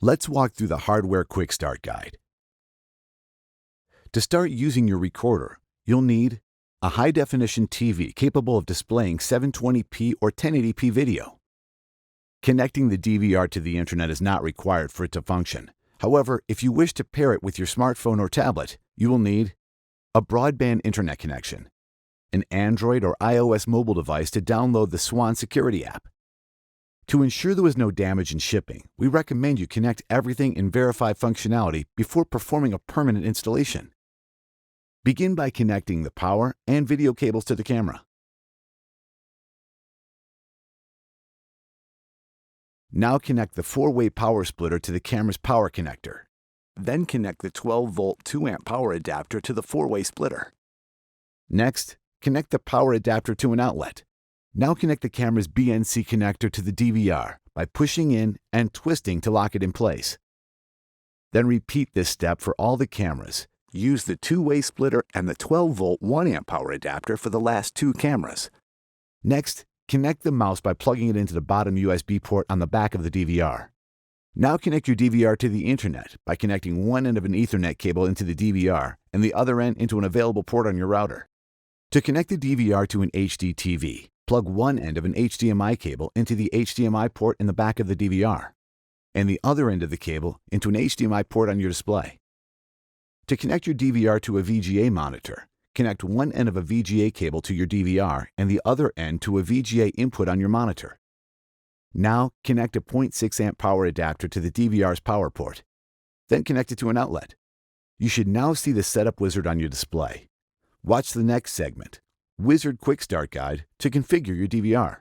Let's walk through the Hardware Quick Start Guide. To start using your recorder, you'll need a high-definition TV capable of displaying 720p or 1080p video. Connecting the DVR to the internet is not required for it to function. However, if you wish to pair it with your smartphone or tablet, you will need a broadband internet connection, an Android or iOS mobile device to download the Swann security app. To ensure there was no damage in shipping, we recommend you connect everything and verify functionality before performing a permanent installation. Begin by connecting the power and video cables to the camera. Now connect the 4-way power splitter to the camera's power connector. Then connect the 12-volt 2-amp power adapter to the 4-way splitter. Next, connect the power adapter to an outlet. Now connect the camera's BNC connector to the DVR by pushing in and twisting to lock it in place. Then repeat this step for all the cameras. Use the 2-way splitter and the 12-volt 1-amp power adapter for the last 2 cameras. Next, connect the mouse by plugging it into the bottom USB port on the back of the DVR. Now connect your DVR to the internet by connecting one end of an Ethernet cable into the DVR and the other end into an available port on your router. To connect the DVR to an HDTV, plug one end of an HDMI cable into the HDMI port in the back of the DVR, and the other end of the cable into an HDMI port on your display. To connect your DVR to a VGA monitor, connect one end of a VGA cable to your DVR and the other end to a VGA input on your monitor. Now, connect a 0.6 amp power adapter to the DVR's power port. Then connect it to an outlet. You should now see the setup wizard on your display. Watch the next segment, Wizard Quick Start Guide, to configure your DVR.